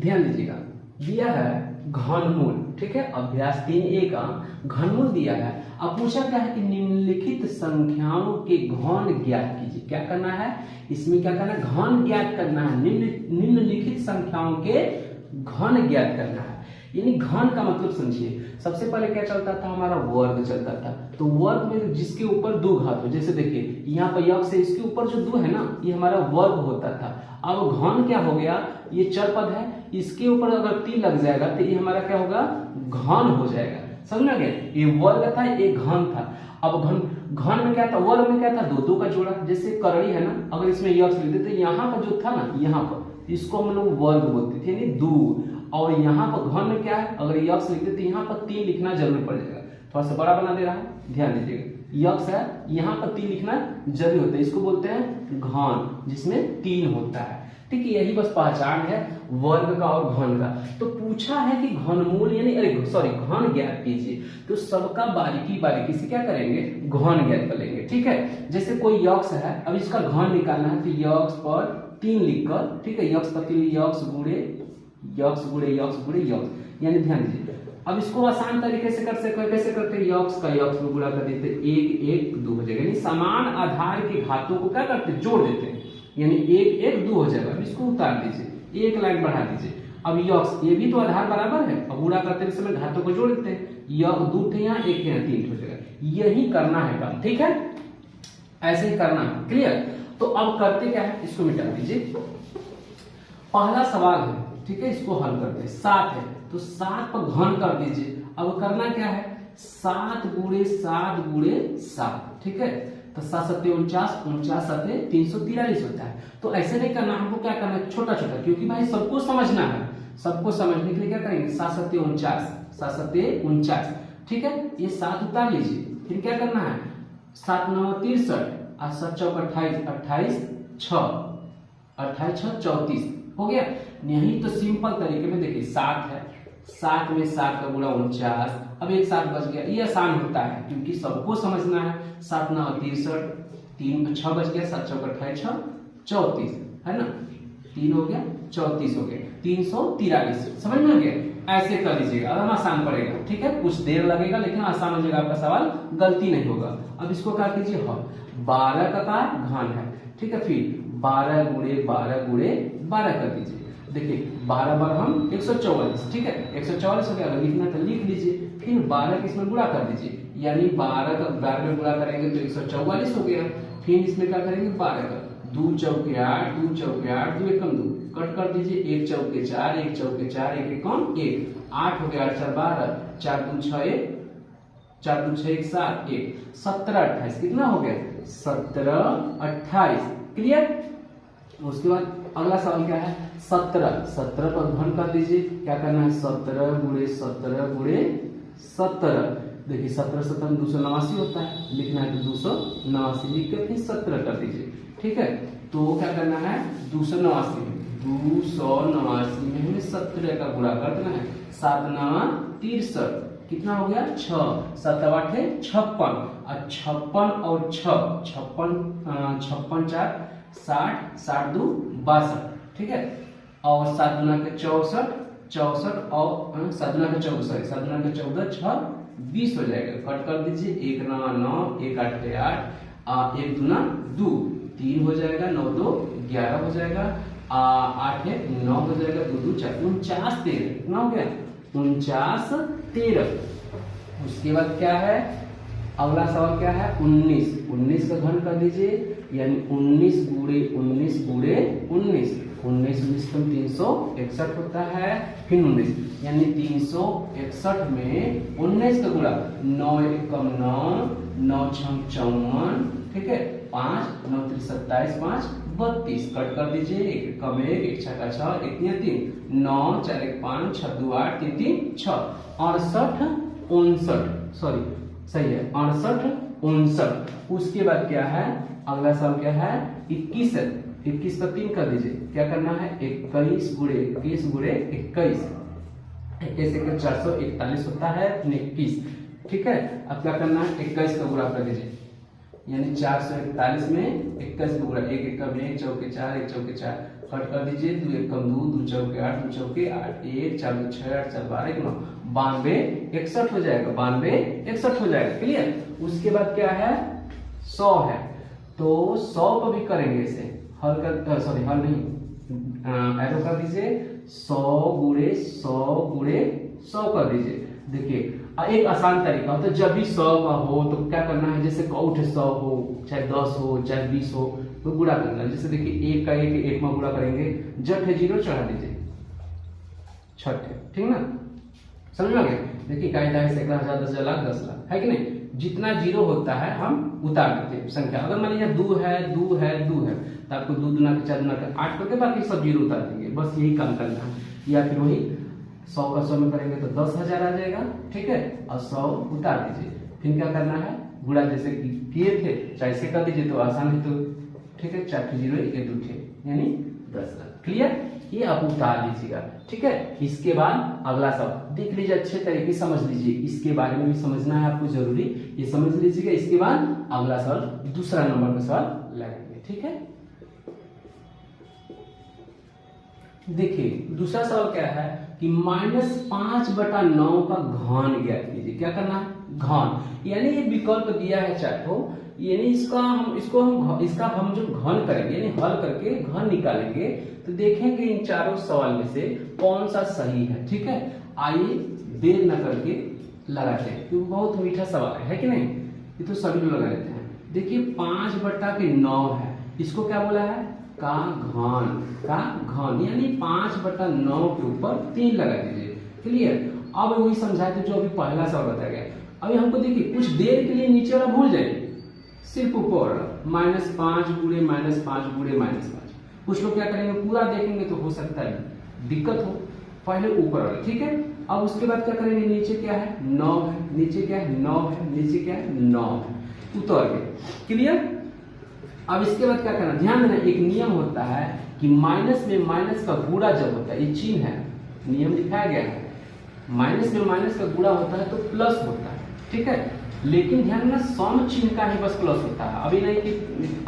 ध्यान दीजिएगा, दिया है घनमूल, ठीक है, अभ्यास 3A का घनमूल दिया है। अब पूछा क्या है कि निम्नलिखित संख्याओं के घन ज्ञात कीजिए। क्या करना है इसमें, क्या करना है, घन ज्ञात करना है, निम्नलिखित संख्याओं के घन ज्ञात करना है। यानी घन का मतलब समझिए, सबसे पहले क्या चलता था, हमारा वर्ग चलता था। तो वर्ग में जिसके ऊपर 2 घात हो, जैसे देखिए यहाँ पर यक्ष है, इसके ऊपर जो 2 है ना, ये हमारा वर्ग होता था। अब घन क्या हो गया, ये चर पद है, इसके ऊपर अगर 3 लग जाएगा तो ये हमारा क्या होगा, घन हो जाएगा। समझ में आ गया, ये वर्ग था, ये घन था। अब घन में क्या था, वर्ग में क्या था, 2 का जोड़ा। जैसे करड़ी है ना, अगर इसमें यक्ष लिख देते, यहाँ पर जो था ना, यहाँ पर इसको हम लोग वर्ग बोलते थे, यानी 2। और यहाँ पर घन में क्या है, अगर यक्ष लिख देते, यहाँ पर 3 लिखना जरूर पड़ जाएगा। थोड़ा सा बड़ा बना दे रहा है, ध्यान दीजिएगा, यक्ष है, यहाँ पर 3 लिखना जरूरी होता है, इसको बोलते हैं घन, जिसमें 3 होता है। ठीक है, यही बस पहचान है वर्ग का और घन का। तो पूछा है कि घनमूल यानी घन ज्ञात कीजिए, तो सबका बारीकी से क्या करेंगे, घन ज्ञात कर लेंगे। ठीक है, जैसे कोई यक्ष है, अब इसका घन निकालना है, तो यक्ष पर 3 लिखकर, ठीक है, यक्ष पर 3, यक्ष गुणे यक्ष गुणे यक्ष गुणे यक्ष, यानी ध्यान दीजिए। अब इसको आसान तरीके से कर सकते, कैसे करते हैं, यक्ष का यक्ष में गुणा कर देते, 1 1 2 हो जाएगा। यानी समान आधार के घातों को क्या करते हैं, जोड़ देते हैं, यानी 1 1 2 हो जाएगा। अब इसको उतार दीजिए, 1 लाइन बढ़ा दीजिए। अब यक्ष, ये भी तो आधार बराबर है, अब गुणा करते समय घातों को जोड़ देते हैं, यक्ष 2 थे यहाँ, 1 यहाँ, 3 हो जाएगा। यही करना है काम, ठीक है, ऐसे ही करना है, क्लियर। तो अब करते क्या है, इसको मिटा दीजिए। पहला सवाल है, ठीक है, इसको हल करते हैं। 7 है तो 7 पर घन कर दीजिए। अब करना क्या है, 7 गुणे 7 गुणे 7, ठीक है, तो 7 7 49, 49 7 343 होता है। तो ऐसे नहीं करना, हमको क्या करना है, छोटा छोटा, क्योंकि भाई सबको समझना है। सबको समझने के लिए क्या करेंगे, 7 7 49, 7 7 49, ठीक है, ये 7 उतार लीजिए। फिर क्या करना है, 7 9 63 और 7 चौक 28, 28 6 28 6 34 हो गया। यही तो सिंपल तरीके में देखिए, 7 है, 7 में 7 का गुणा 49, अब एक 7 बच गया। ये आसान होता है क्योंकि सबको समझना है। 7 9 63, 3 6 बच गया, 7 चौक 28 6 34 है ना, 3 हो गया 34 हो गया, 343। समझ में आ गया, ऐसे कर लीजिएगा, आराम आसान पड़ेगा। ठीक है, कुछ देर लगेगा लेकिन आसान हो जाएगा, आपका सवाल गलती नहीं होगा। अब इसको क्या कीजिए, 12 का घन है, ठीक है, फिर 12 गुणे 12 गुणे 12 कर दीजिए। देखिए 12 बार हम 144, ठीक है, 144 हो गया। अगर लिखना तो लिख लीजिए, फिर 12 के इसमें गुणा कर दीजिए, यानी 12 का 12 में गुणा करेंगे तो 144 हो गया। फिर इसमें क्या करेंगे, 12 का 2 चौके 8, 2 चौके 8, 2 एकम 2, कट कर दीजिए, 1 चौके 4, 1 चौके 4, 1 एकम 1, 8 हो गया, 8 4 12, 4 2 6 1, 4 2 6 1 7 1, 17 28, कितना हो गया, 17 28, क्लियर। उसके बाद अगला सवाल क्या है, 17 पर घन कर दीजिए। क्या करना है, 17 गुणे 17 गुणे 17। देखिए 17 17 289 होता है, लिखना है तो 289 लिख के फिर 17 कर दीजिए। ठीक है, तो क्या करना है, 289 में हमें 17 का गुणा कर देना है। 7 9 63, कितना हो गया, 6 7 8 56, और 56 और 6 56 4 60, 60 2 62, ठीक है, और 7 दूना के 64, 64 और 7 दूना के 14, 7 दूना के 14 6 20 हो जाएगा। कट कर दीजिए, 1 9 9, 1 8 8, 1 दूना 2 3 हो जाएगा, 9 2 11 हो जाएगा, 8 9 हो जाएगा, 2 2 4 49 13, कितना हो गया, 49 13। उसके बाद क्या है, अगला सवाल क्या है, 19 का घन कर दीजिए, यानी 19 गुणे 19 गुणे 19, 19 361 होता है, फिर 19 यानी 361 में 19 का गुणा, 9 एकम 9, 9 6 54, ठीक है, 5 9 3 27, 5 32, कट कर दीजिए, 1 कम 1, 1 6 का 6, 1 3 3, 9 4 1 5, 6 2 8, 3 3 6, 68 59, सॉरी सही है, 68 59। उसके बाद क्या है, अगला सवाल क्या है, 21 है, 21 पर 3 कर दीजिए। क्या करना है, 21 गुणे 21 गुणे 21, 21 1 441 होता है, 21, ठीक है। अब क्या करना है, 21 का गुणा कर दीजिए, यानी 441 में 21 का गुणा, 1 1 का 1 चौके 4, 1 चौके 4, कट कर दीजिए, 2 एक कम 2, 2 चौके 8, 2 चौके 8, 1 4 2 6 8 4 12 1 9, 92 61 हो जाएगा, 92 61 हो जाएगा। क्लियर। उसके बाद क्या है 100 है, तो 100 को भी करेंगे इसे हल कर, सॉरी हल नहीं, एरो कर दीजिए, 100 गुणे 100 गुणे 100 कर दीजिए। देखिए एक आसान तरीका होता है, जब भी 100 का हो तो क्या करना है, जैसे कौट 100 हो, चाहे 10 हो, चाहे 20 हो, तो गुणा करना है। जैसे देखिए 1 का 1 में गुणा करेंगे, जट है 0 चढ़ा दीजिए, छठ है, ठीक ना, समझ में आ गया। देखिए इकाई दहाई सैकड़ा हजार 10 लाख 10 लाख है कि नहीं, जितना जीरो होता है हम उतार देते हैं संख्या। अगर मान लीजिए 2 है 2 है 2 है, तो आपको 2 दुना के 4 दुना के 8 करके बाकी सब जीरो उतार देंगे, बस यही काम करना है। या फिर वही 100 का 100 में करेंगे तो 10,000 आ जाएगा, ठीक है, और 100 उतार दीजिए। फिर क्या करना है, गुणा जैसे किए थे चाहे से कर दीजिए तो आसान है, तो ठीक है, 4 जीरो 1 2 यानी 10 लाख। क्लियर, ये आप उतार लीजिएगा, ठीक है। इसके बाद अगला सवाल देख लीजिए, अच्छे तरीके से समझ लीजिए, इसके बारे में भी समझना है आपको जरूरी, ये समझ लीजिएगा। इसके बाद अगला सवाल दूसरा नंबर का सवाल लगाएंगे, ठीक है। देखिए दूसरा सवाल क्या है कि -5/9 का घन ज्ञात कीजिए। क्या करना है, घन, यानी ये विकल्प दिया है चाहे, यानी इसका हम जो घन करेंगे यानी हल करके घन निकालेंगे, तो देखेंगे इन चारों सवाल में से कौन सा सही है, ठीक है। आइए देर न करके लगाते हैं, क्योंकि बहुत मीठा सवाल है कि नहीं, ये तो सभी लोग लगा लेते हैं। देखिए 5/9 है, इसको क्या बोला है, का घन, यानी 5/9 के ऊपर 3 लगा दीजिए। क्लियर। अब वही समझाए थे जो अभी पहला सवाल बताया गया। अभी हमको देखिए कुछ देर के लिए नीचे वाला भूल जाइए, सिर्फ ऊपर -5 गुणे -5 गुणे -5। कुछ लोग क्या करेंगे, पूरा देखेंगे तो हो सकता है दिक्कत हो, पहले ऊपर वाला, ठीक है। अब उसके बाद क्या करेंगे, नीचे क्या है 9 है, नीचे क्या है 9 है, नीचे क्या है 9 है, उतर गए। क्लियर। अब इसके बाद क्या करना, ध्यान देना, एक नियम होता है कि माइनस में माइनस का गुणा जब होता है, ये चिन्ह है, नियम दिखाया गया है, माइनस में माइनस का गुणा होता है तो प्लस होता है, ठीक है। लेकिन ध्यान देना सम चिन्ह का ही बस प्लस होता है। अभी नहीं कि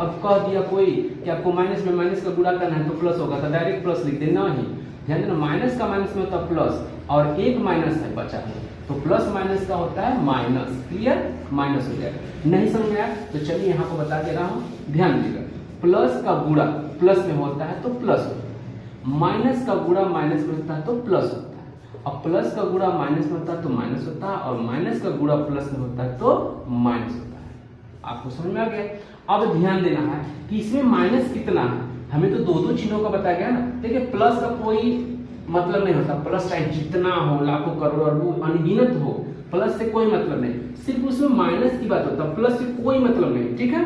अब कह दिया कोई कि आपको माइनस में माइनस का गुणा करना है तो प्लस होगा, तो डायरेक्ट प्लस लिख देना ही। ध्यान देना माइनस का माइनस में होता है प्लस, और एक माइनस है बचा है, तो प्लस माइनस का होता है माइनस। क्लियर, माइनस हो जाएगा। नहीं समझ में आया तो चलिए यहाँ को बता दे रहा हूँ, ध्यान दीजिएगा। प्लस का गुणा प्लस में होता है तो प्लस होता है, माइनस का गुणा माइनस में होता है तो प्लस होता है, अब प्लस का गुणा माइनस में होता है तो माइनस होता है, और माइनस का गुणा प्लस में होता है तो माइनस होता है। आपको समझ में आ गया। अब ध्यान देना है कि इसमें माइनस कितना है, हमें तो दो चिन्हों का बताया गया ना। देखिए प्लस का कोई मतलब नहीं होता, प्लस चाहे जितना हो, लाखों करोड़ अनगिनत हो, प्लस से कोई मतलब नहीं, सिर्फ उसमें माइनस की बात होता है, प्लस से कोई मतलब नहीं, ठीक है।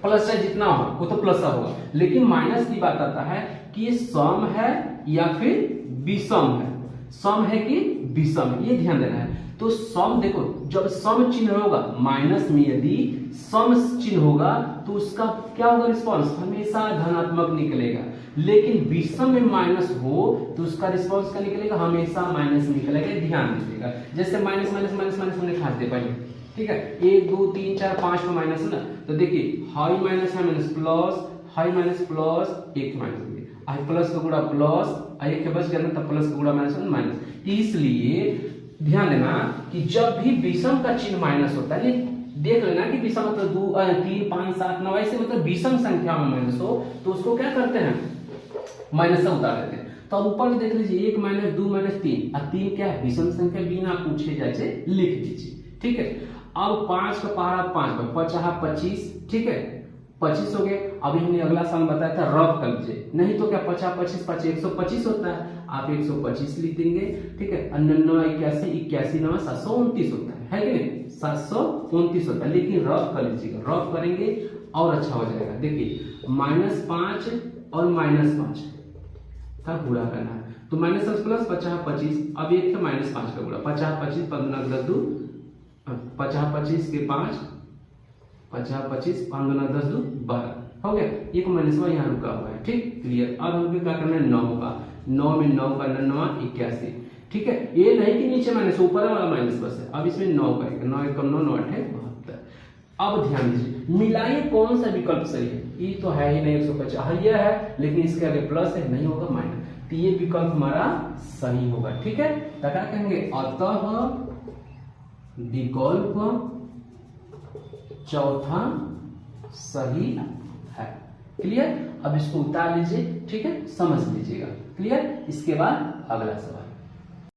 प्लस चाहे जितना हो वो तो प्लस होगा, लेकिन माइनस की बात आता है कि ये सम है या फिर विषम है, सम है कि विषम है, ये ध्यान देना है। तो सम देखो, जब सम चिन्ह होगा माइनस में, यदि सम चिन्ह होगा तो उसका क्या होगा, रिस्पॉन्स हमेशा धनात्मक निकलेगा। लेकिन विषम में माइनस हो तो उसका रिस्पॉन्स क्या निकलेगा, हमेशा माइनस निकलेगा। ध्यान दीजिएगा, जैसे माइनस माइनस माइनस माइनस हमने खास दे पहले, ठीक है, 1 2 3 4 5 में माइनस है ना, तो देखिए हाई माइनस है minus plus, high minus plus, एक माइनस, आई प्लस का गुणा प्लस, आई के बच गया ना, तब प्लस का गुणा माइनस माइनस। इसलिए ध्यान देना कि जब भी विषम का चिन्ह माइनस होता है, देख लेना कि विषम मतलब 2 3 5 7 9 ऐसे मतलब विषम संख्या में माइनस हो तो उसको क्या करते हैं, माइनस से उतार देते हैं। तो अब ऊपर देख लीजिए 1 - 2 - 3, और 3 क्या है, विषम संख्या, बिना पूछे जैसे लिख दीजिए, ठीक है। अब 5 का पहाड़ा 5 पर 50 25, ठीक है, 25 हो गए। अभी हमने अगला सम बताया था रफ कर लीजिए, नहीं तो क्या 50 25 5 125 होता है, आप 125 लिख देंगे, ठीक है। 99 81 81 9 729 होता है कि नहीं, 729 होता है। लेकिन रफ कर लीजिएगा, रफ करेंगे और अच्छा हो जाएगा। देखिए -5 और -5 का गुणा करना है, तो -10 प्लस 50 25, अब एक है -5 का गुणा, 50 25 15 10 2, 50 25 के 5, 50 25 15 10 2 12 हो गया। एक माइनस में यहाँ रुका हुआ है, ठीक, क्लियर। अब हमको क्या करना है, 9 का, 9 में 9 का 9 81, ठीक है। ये नहीं कि नीचे माइनस, ऊपर वाला माइनस बस है। अब इसमें 9 करेंगे, 9 1 9 9 8 72, अब ध्यान दीजिए, मिलाइए कौन सा विकल्प सही है। ये तो है ही नहीं 150, यह है लेकिन इसके आगे प्लस है, नहीं होगा माइनस, तो ये विकल्प हमारा सही होगा। ठीक है, तो क्या कहेंगे, अतः विकल्प चौथा सही है। क्लियर, अब इसको उतार लीजिए, ठीक है, समझ लीजिएगा। क्लियर, इसके बाद अगला सवाल।